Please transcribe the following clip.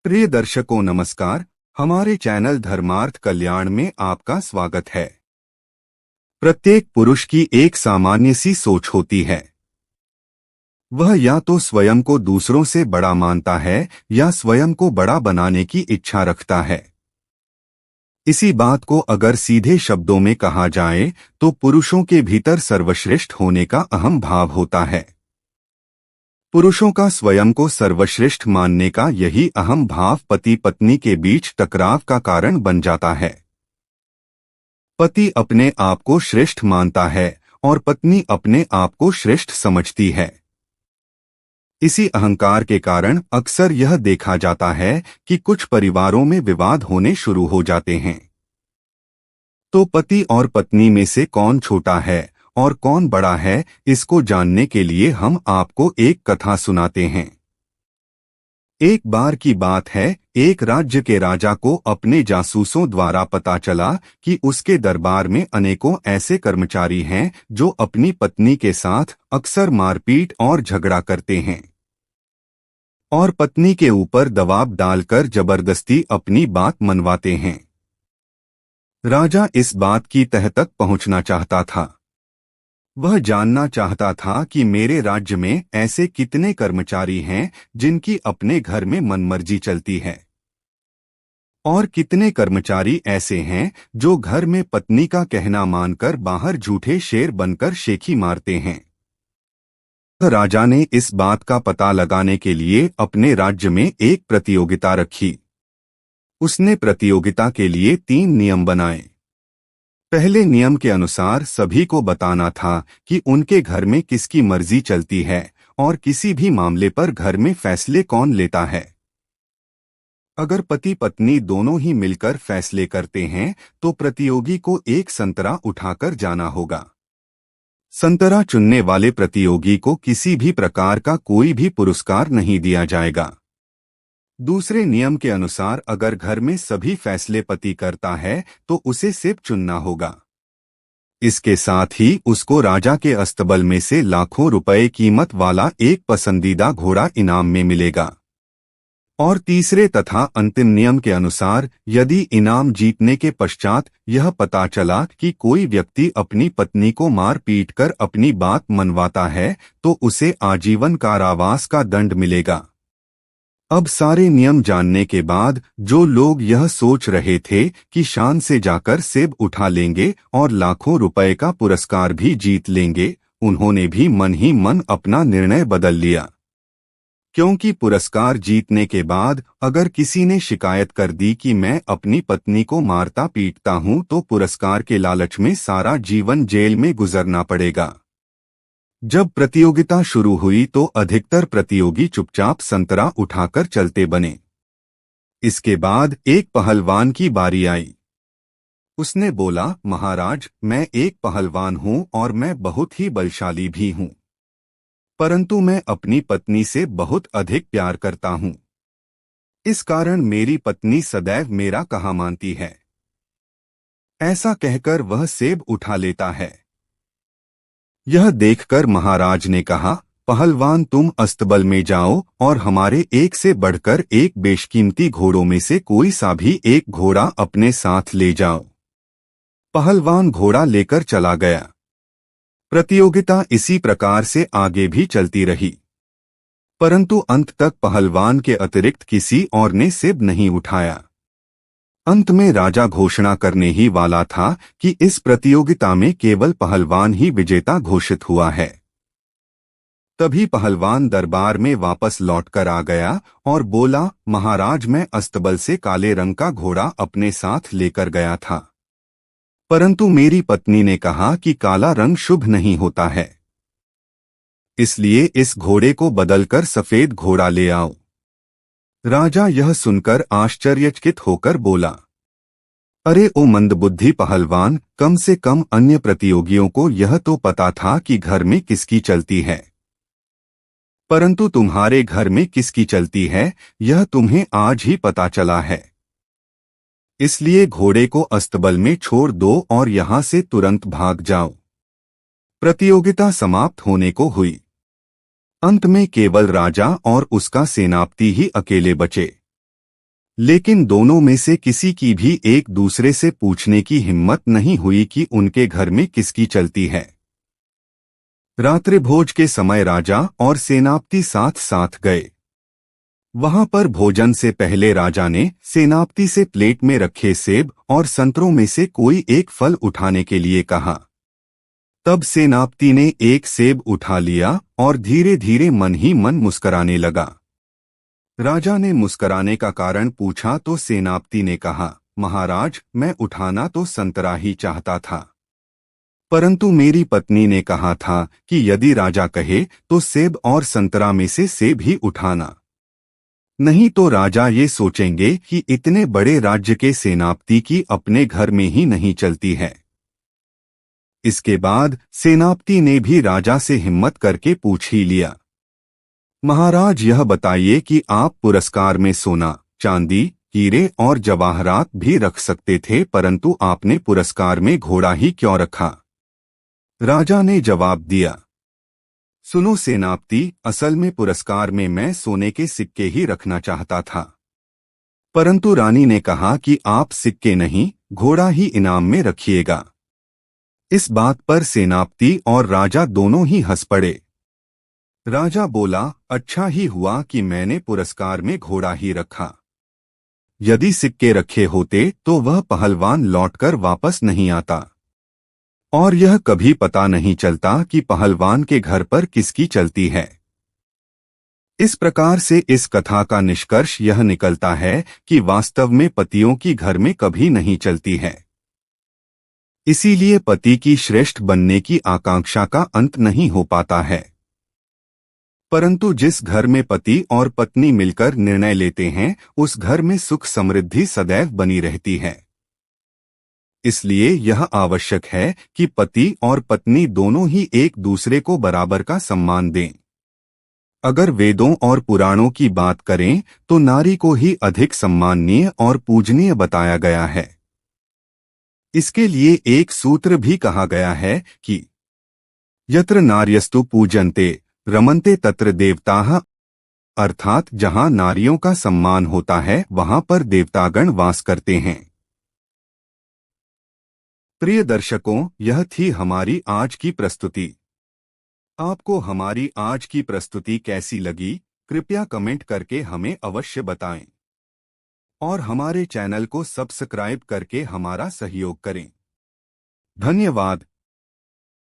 प्रिय दर्शकों नमस्कार। हमारे चैनल धर्मार्थ कल्याण में आपका स्वागत है। प्रत्येक पुरुष की एक सामान्य सी सोच होती है। वह या तो स्वयं को दूसरों से बड़ा मानता है या स्वयं को बड़ा बनाने की इच्छा रखता है। इसी बात को अगर सीधे शब्दों में कहा जाए तो पुरुषों के भीतर सर्वश्रेष्ठ होने का अहम भाव होता है। पुरुषों का स्वयं को सर्वश्रेष्ठ मानने का यही अहम भाव पति पत्नी के बीच टकराव का कारण बन जाता है। पति अपने आप को श्रेष्ठ मानता है और पत्नी अपने आप को श्रेष्ठ समझती है। इसी अहंकार के कारण अक्सर यह देखा जाता है कि कुछ परिवारों में विवाद होने शुरू हो जाते हैं। तो पति और पत्नी में से कौन छोटा है और कौन बड़ा है, इसको जानने के लिए हम आपको एक कथा सुनाते हैं। एक बार की बात है, एक राज्य के राजा को अपने जासूसों द्वारा पता चला कि उसके दरबार में अनेकों ऐसे कर्मचारी हैं जो अपनी पत्नी के साथ अक्सर मारपीट और झगड़ा करते हैं और पत्नी के ऊपर दबाव डालकर जबरदस्ती अपनी बात मनवाते हैं। राजा इस बात की तह तक पहुंचना चाहता था। वह जानना चाहता था कि मेरे राज्य में ऐसे कितने कर्मचारी हैं जिनकी अपने घर में मनमर्जी चलती है और कितने कर्मचारी ऐसे हैं जो घर में पत्नी का कहना मानकर बाहर झूठे शेर बनकर शेखी मारते हैं। राजा ने इस बात का पता लगाने के लिए अपने राज्य में एक प्रतियोगिता रखी। उसने प्रतियोगिता के लिए 3 नियम बनाए। पहले नियम के अनुसार सभी को बताना था कि उनके घर में किसकी मर्जी चलती है और किसी भी मामले पर घर में फैसले कौन लेता है। अगर पति पत्नी दोनों ही मिलकर फैसले करते हैं तो प्रतियोगी को एक संतरा उठाकर जाना होगा। संतरा चुनने वाले प्रतियोगी को किसी भी प्रकार का कोई भी पुरस्कार नहीं दिया जाएगा। दूसरे नियम के अनुसार अगर घर में सभी फैसले पति करता है तो उसे सिर्फ चुनना होगा। इसके साथ ही उसको राजा के अस्तबल में से लाखों रुपए कीमत वाला एक पसंदीदा घोड़ा इनाम में मिलेगा। और तीसरे तथा अंतिम नियम के अनुसार यदि इनाम जीतने के पश्चात यह पता चला कि कोई व्यक्ति अपनी पत्नी को मार पीट कर अपनी बात मनवाता है तो उसे आजीवन कारावास का दंड मिलेगा। अब सारे नियम जानने के बाद जो लोग यह सोच रहे थे कि शान से जाकर सेब उठा लेंगे और लाखों रुपए का पुरस्कार भी जीत लेंगे, उन्होंने भी मन ही मन अपना निर्णय बदल लिया। क्योंकि पुरस्कार जीतने के बाद अगर किसी ने शिकायत कर दी कि मैं अपनी पत्नी को मारता पीटता हूं तो पुरस्कार के लालच में सारा जीवन जेल में गुजरना पड़ेगा। जब प्रतियोगिता शुरू हुई तो अधिकतर प्रतियोगी चुपचाप संतरा उठाकर चलते बने। इसके बाद एक पहलवान की बारी आई। उसने बोला, महाराज, मैं एक पहलवान हूं और मैं बहुत ही बलशाली भी हूं, परंतु मैं अपनी पत्नी से बहुत अधिक प्यार करता हूं। इस कारण मेरी पत्नी सदैव मेरा कहा मानती है। ऐसा कहकर वह सेब उठा लेता है। यह देखकर महाराज ने कहा, पहलवान, तुम अस्तबल में जाओ और हमारे एक से बढ़कर एक बेशकीमती घोड़ों में से कोई सा भी एक घोड़ा अपने साथ ले जाओ। पहलवान घोड़ा लेकर चला गया। प्रतियोगिता इसी प्रकार से आगे भी चलती रही, परंतु अंत तक पहलवान के अतिरिक्त किसी और ने सेब नहीं उठाया। अंत में राजा घोषणा करने ही वाला था कि इस प्रतियोगिता में केवल पहलवान ही विजेता घोषित हुआ है। तभी पहलवान दरबार में वापस लौटकर आ गया और बोला, महाराज, मैं अस्तबल से काले रंग का घोड़ा अपने साथ लेकर गया था, परंतु मेरी पत्नी ने कहा कि काला रंग शुभ नहीं होता है, इसलिए इस घोड़े को बदलकर सफेद घोड़ा ले आओ। राजा यह सुनकर आश्चर्यचकित होकर बोला, अरे ओ मंदबुद्धि पहलवान, कम से कम अन्य प्रतियोगियों को यह तो पता था कि घर में किसकी चलती है, परंतु तुम्हारे घर में किसकी चलती है यह तुम्हें आज ही पता चला है। इसलिए घोड़े को अस्तबल में छोड़ दो और यहां से तुरंत भाग जाओ। प्रतियोगिता समाप्त होने को हुई। अंत में केवल राजा और उसका सेनापति ही अकेले बचे। लेकिन दोनों में से किसी की भी एक दूसरे से पूछने की हिम्मत नहीं हुई कि उनके घर में किसकी चलती है। रात्रिभोज के समय राजा और सेनापति साथ साथ गए। वहां पर भोजन से पहले राजा ने सेनापति से प्लेट में रखे सेब और संतरों में से कोई एक फल उठाने के लिए कहा। तब सेनापति ने एक सेब उठा लिया और धीरे धीरे मन ही मन मुस्कराने लगा। राजा ने मुस्कराने का कारण पूछा तो सेनापति ने कहा, महाराज, मैं उठाना तो संतरा ही चाहता था, परंतु मेरी पत्नी ने कहा था कि यदि राजा कहे तो सेब और संतरा में से सेब ही उठाना, नहीं तो राजा ये सोचेंगे कि इतने बड़े राज्य के सेनापति की अपने घर में ही नहीं चलती है। इसके बाद सेनापति ने भी राजा से हिम्मत करके पूछ ही लिया, महाराज, यह बताइए कि आप पुरस्कार में सोना, चांदी, हीरे और जवाहरात भी रख सकते थे, परंतु आपने पुरस्कार में घोड़ा ही क्यों रखा? राजा ने जवाब दिया, सुनो सेनापति, असल में पुरस्कार में मैं सोने के सिक्के ही रखना चाहता था, परंतु रानी ने कहा कि आप सिक्के नहीं, घोड़ा ही इनाम में रखिएगा। इस बात पर सेनापति और राजा दोनों ही हंस पड़े। राजा बोला, अच्छा ही हुआ कि मैंने पुरस्कार में घोड़ा ही रखा। यदि सिक्के रखे होते तो वह पहलवान लौटकर वापस नहीं आता, और यह कभी पता नहीं चलता कि पहलवान के घर पर किसकी चलती है। इस प्रकार से इस कथा का निष्कर्ष यह निकलता है कि वास्तव में पतियों की घर में कभी नहीं चलती है। इसीलिए पति की श्रेष्ठ बनने की आकांक्षा का अंत नहीं हो पाता है। परंतु जिस घर में पति और पत्नी मिलकर निर्णय लेते हैं, उस घर में सुख समृद्धि सदैव बनी रहती है। इसलिए यह आवश्यक है कि पति और पत्नी दोनों ही एक दूसरे को बराबर का सम्मान दें। अगर वेदों और पुराणों की बात करें तो नारी को ही अधिक सम्माननीय और पूजनीय बताया गया है। इसके लिए एक सूत्र भी कहा गया है कि यत्र नार्यस्तु पूजन्ते रमन्ते तत्र देवताः, अर्थात जहां नारियों का सम्मान होता है वहां पर देवतागण वास करते हैं। प्रिय दर्शकों, यह थी हमारी आज की प्रस्तुति। आपको हमारी आज की प्रस्तुति कैसी लगी, कृपया कमेंट करके हमें अवश्य बताएं और हमारे चैनल को सब्सक्राइब करके हमारा सहयोग करें। धन्यवाद।